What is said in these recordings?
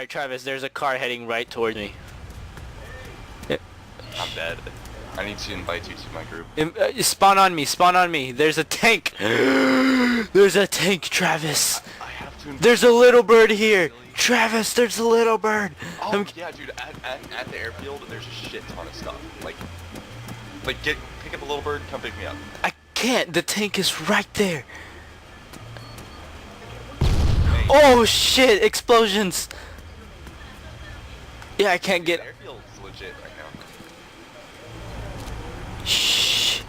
Alright, Travis, there's a car heading right towards me. I'm dead. I need to invite you to my group. Spawn on me, spawn on me. There's a tank. There's a tank, Travis. I have to. There's a little bird here. Travis, there's a little bird. Oh yeah, dude. At the airfield, there's a shit ton of stuff. Like pick up a little bird, come pick me up. I can't. The tank is right there. Hey. Oh shit! Explosions. Yeah, I can't get. The airfield's legit right now. Shh.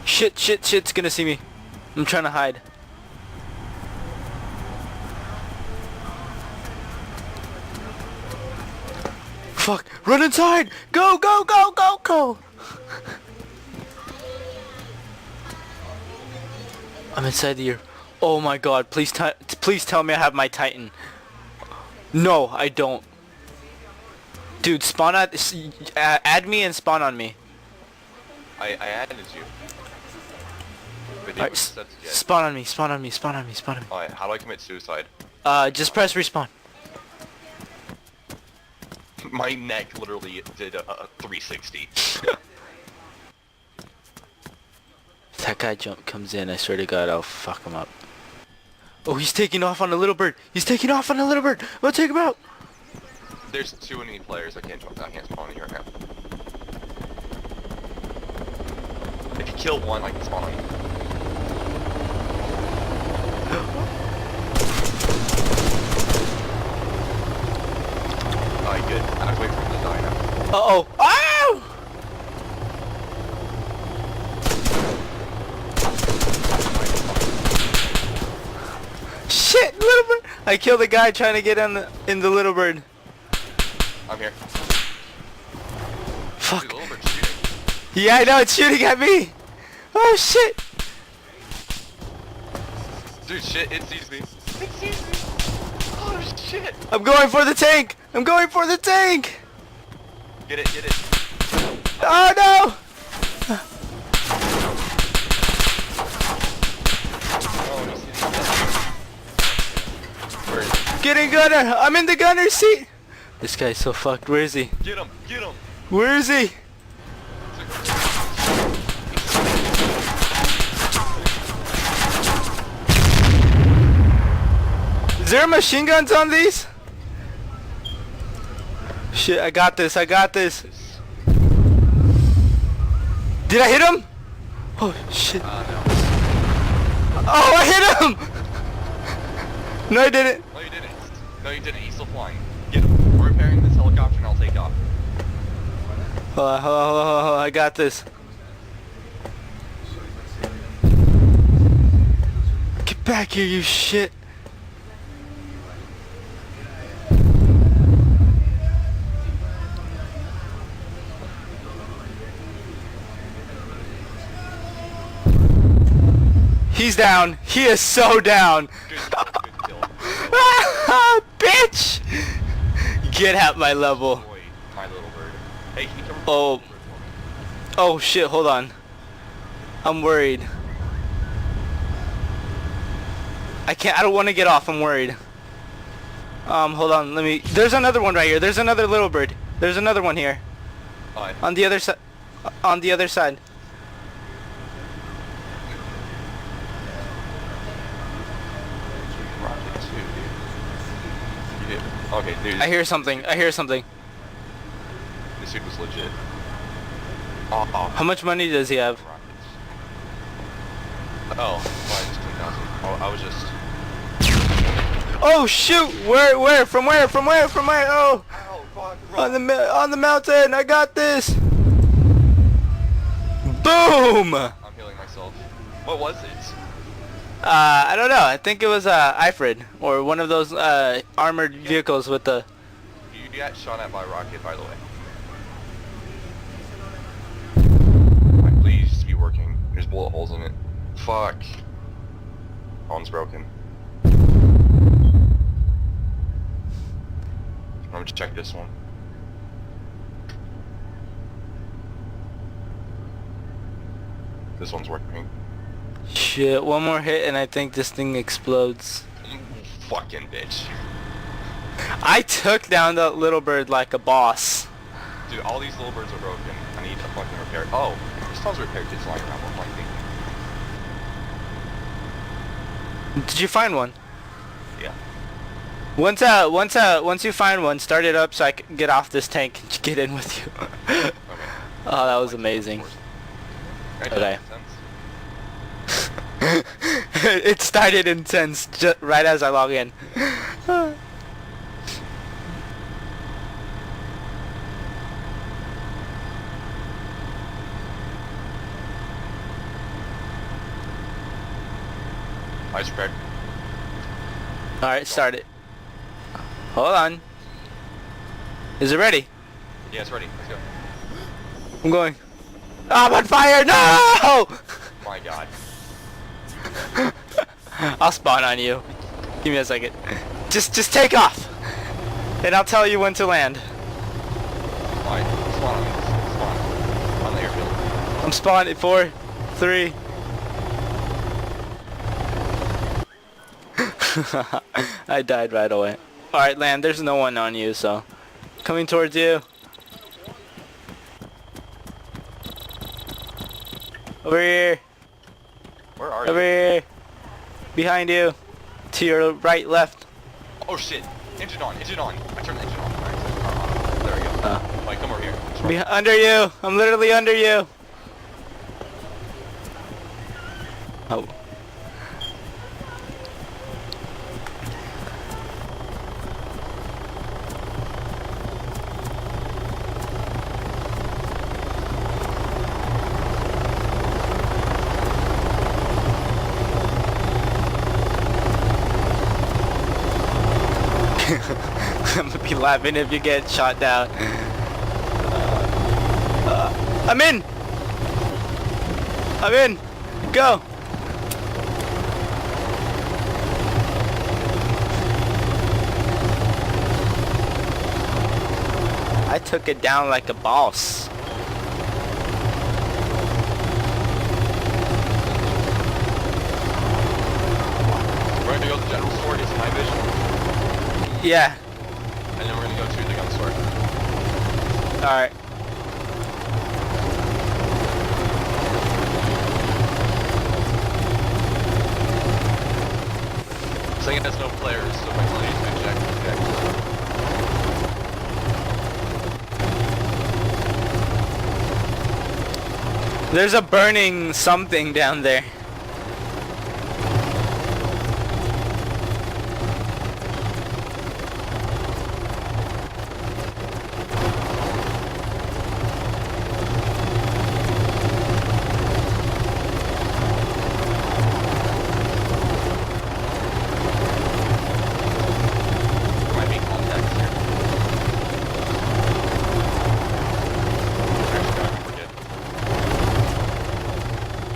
Shit's gonna see me. I'm trying to hide. Fuck! Run inside! Go! Go! Go! Go! Go! I'm inside the air. Oh my god! Please tell me I have my Titan. No, I don't. Dude, spawn at add me and spawn on me. I added you. Right, spawn on me, spawn on me, spawn on me, spawn on me. Alright, how do I commit suicide? Just press respawn. My neck literally did a 360. If that guy comes in, I swear to God, I'll fuck him up. Oh, he's taking off on a little bird. He's taking off on a little bird. I'm gonna take him out. There's too many players. I can't spawn on you right now. If you kill one, I can spawn on you. Alright, good. I have to wait for him to die now. Uh-oh. Ow! Shit, little bird. I killed a guy trying to get in the little bird. I'm here. Fuck. Dude, the little bird's shooting. Yeah, I know, it's shooting at me. Oh, shit. Dude, shit, it sees me. It sees me. Oh, shit. I'm going for the tank. I'm going for the tank. Get it, get it. Oh, no. Oh, he's hitting me. Where is he? Getting gunner. I'm in the gunner seat. This guy's so fucked. Where is he? Get him, get him. Where is he? Is there machine guns on these? Shit, I got this, I got this. Did I hit him? Oh, shit. No. Oh, I hit him! No, I didn't. No, you didn't. No, you didn't. He's still flying. Get him. We're repairing this helicopter and I'll take off. Hold on, hold on, hold on, hold on. I got this. Get back here, you shit. He's down. He is so down. Good kill. Bitch! Get at my level. Boy, my little bird. Hey, can you come Oh. Oh shit, hold on. I'm worried. I don't want to get off, I'm worried. Hold on, there's another one right here. There's another little bird. There's another one here. Hi. On the other side. On the other side. Rocket too, dude. You did. Okay, dude. I hear something. I hear something. This dude was legit. Oh, How much money does he have? rockets. Oh, well, I just 10,000. Oh, I was just. Oh shoot! Where? From where? From where? From where? Oh! Ow, fuck, On the mountain! I got this! Boom! I'm healing myself. What was it? I don't know. I think it was Ifrid or one of those armored vehicles with the. You got shot at by a rocket, by the way. Alright, please just be working. There's bullet holes in it. Fuck. Phone's broken. I'm gonna check this one. This one's working. Shit! One more hit and I think this thing explodes. Fucking bitch. I took down the little bird like a boss. Dude, all these little birds are broken. I need a fucking repair. Oh, there's tons of repair kits lying around. What am I thinking? Did you find one? Yeah. Once you find one, start it up so I can get off this tank and get in with you. Okay. Oh, that was amazing. Okay. It started intense just right as I log in. I spread. Alright, start it. Hold on. Is it ready? Yeah, it's ready. Let's go. I'm going. Oh, I'm on fire! No! My god. I'll spawn on you. Give me a second. Just take off! And I'll tell you when to land. Alright, spawn on me. Spawn. On the airfield. I'm spawned at 4, 3. I died right away. Alright, land. There's no one on you, so. Coming towards you. Over here. Where are Over you? here. Behind you. To your right, left. Oh shit. Engine on, engine on. I turned the engine on. Alright, there we go. Alright, come over here. Under you. I'm literally under you. Oh. I'm gonna be laughing if you get shot down. I'm in! I'm in! Go! I took it down like a boss. We're gonna go to the general store, get some night vision, Yeah. and then we're gonna go to the gun store. Alright. Saying it has no players, so my money's been checked. There's a burning something down there. There might be contacts here. Actually, no, I think we're good.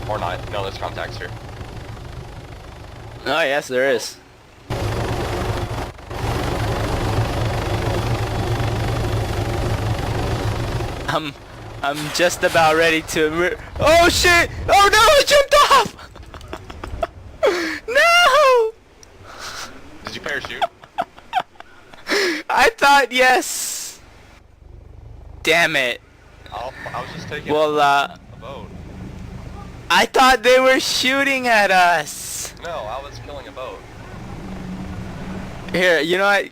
Or not. No, there's contacts here. Oh yes, there is. I'm just about ready to. Oh shit! Oh no! I jumped off! No! Did you parachute? I thought yes. Damn it. I was just taking Well, a boat. I thought they were shooting at us. No, I was killing a boat. Here, you know what?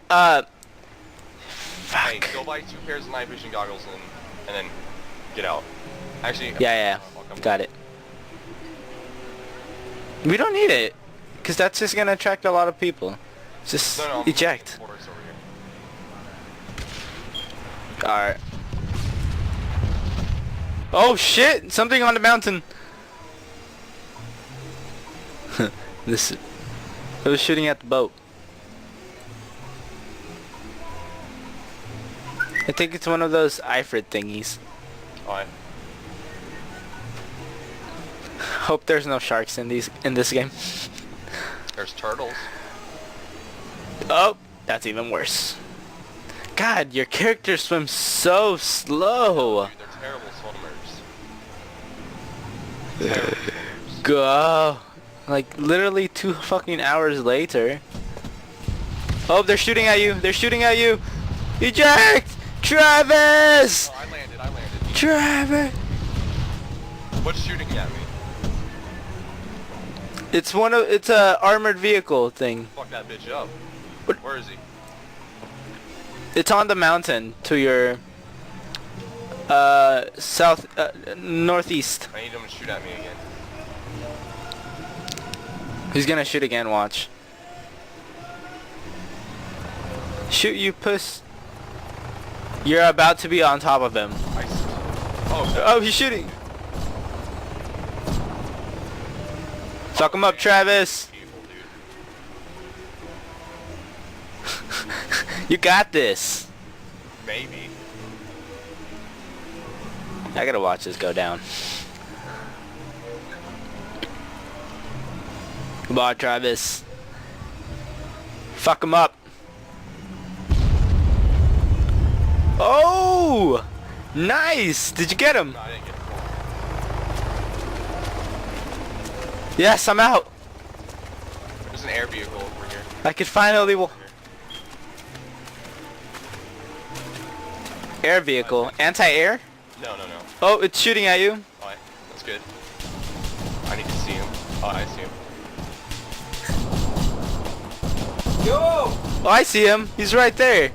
Hey, Fuck. go buy 2 pairs of night vision goggles and then get out. Actually, Yeah, I'll come got it. We don't need it, cause that's just gonna attract a lot of people. Just No, eject. Quarters over here. All right. Oh shit! Something on the mountain. This. It was shooting at the boat. I think it's one of those Ifrit thingies. Alright. Hope there's no sharks in this game. There's turtles. Oh, that's even worse. God, your character swims so slow. Dude, they're terrible swimmers. Terrible swimmers. Go. Like literally 2 fucking hours later. Oh, they're shooting at you. They're shooting at you. Eject! Travis! Oh, I landed. Travis! What's shooting at me? It's a armored vehicle thing. Fuck that bitch up. What? Where is he? It's on the mountain to your northeast. I need him to shoot at me again. He's gonna shoot again, watch. Shoot, you puss. You're about to be on top of him. Oh, he's shooting. Fuck him up, Travis. You got this. Maybe. I gotta watch this go down. Come on, Travis. Fuck him up. Oh! Nice! Did you get him? No, I didn't get him. Yes, I'm out. There's an air vehicle over here. I could finally air vehicle. Anti-air? No. Oh, it's shooting at you. Alright, that's good. I need to see him. Oh, I see him. Yo! Oh, I see him. He's right there.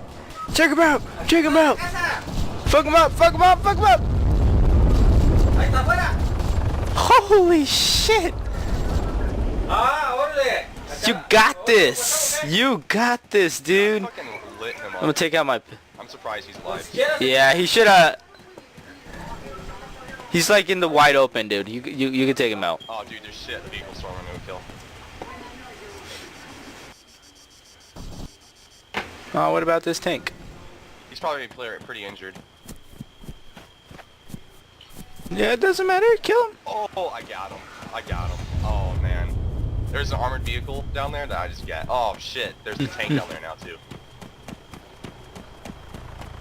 Check him out. Check him out. Fuck him up. Fuck him up. Fuck him up. Holy shit. You got this. You got this, dude. I fucking lit him I'm up. gonna take out my... I'm surprised he's alive. Yeah, he should he's like in the wide open, dude. You can take him out. Oh, dude, there's shit. The vehicle storm I'm gonna kill. Oh, what about this tank? He's probably pretty injured. Yeah, it doesn't matter. Kill him. Oh, I got him. Oh, man. There's an armored vehicle down there that I just got. Oh, shit. There's a tank down there now, too.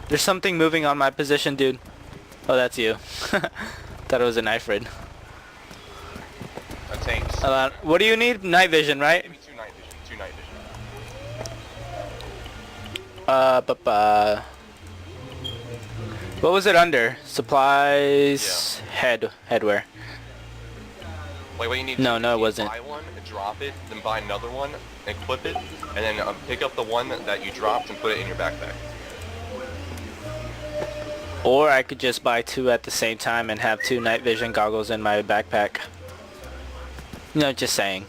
There's something moving on my position, dude. Oh, that's you. Thought it was a knife raid. A tank. What do you need? Night vision, right? Maybe two night vision. What was it under? Supplies. Yeah. Headwear. Wait, what you need? No, you it need to wasn't. Buy one, drop it, then buy another one, equip it, and then pick up the one that you dropped and put it in your backpack. Or I could just buy two at the same time and have two night vision goggles in my backpack. No, just saying.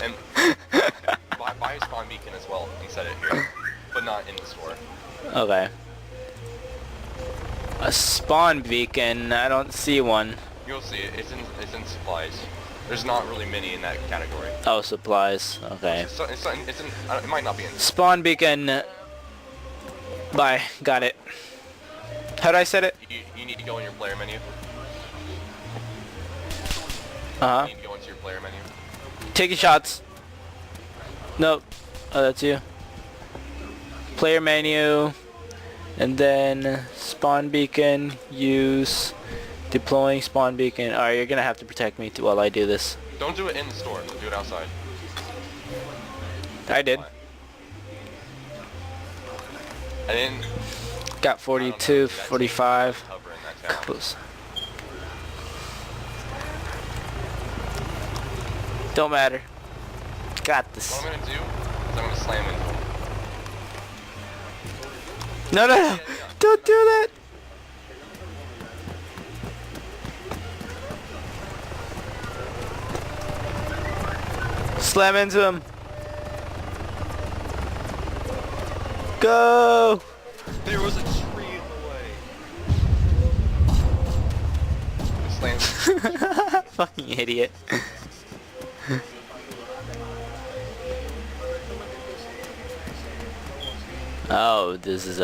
And buy a spawn beacon as well and set it here, but not in the store. Okay. A spawn beacon? I don't see one. You'll see it. It's in supplies. There's not really many in that category. Oh, supplies. Okay. It might not be in. Spawn beacon. Bye. Got it. How do I set it? You need to go in your player menu. Uh-huh. You need to go into your player menu. Taking shots. Nope. Oh, that's you. Player menu. And then spawn beacon. Use. Deploying spawn beacon. Alright, you're gonna have to protect me while I do this. Don't do it in the store. Do it outside. I did. And then... Got 42, 45. Cover in that town. Close. Don't matter. Got this. What I'm gonna do is I'm gonna slam into him. No. Don't do that. Slam into him. Go. There was a tree in the way. Slam. Fucking idiot. Oh, this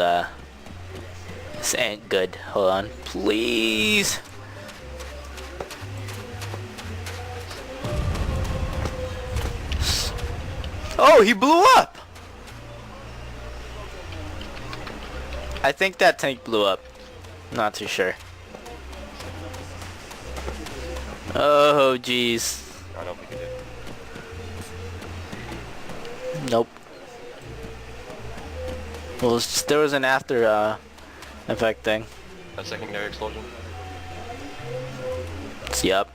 ain't good. Hold on, please. Oh, he blew up. I think that tank blew up. Not too sure. Oh, jeez. I don't think it did. Nope. Well, it's just, there was an after effect thing. A secondary explosion. Yep.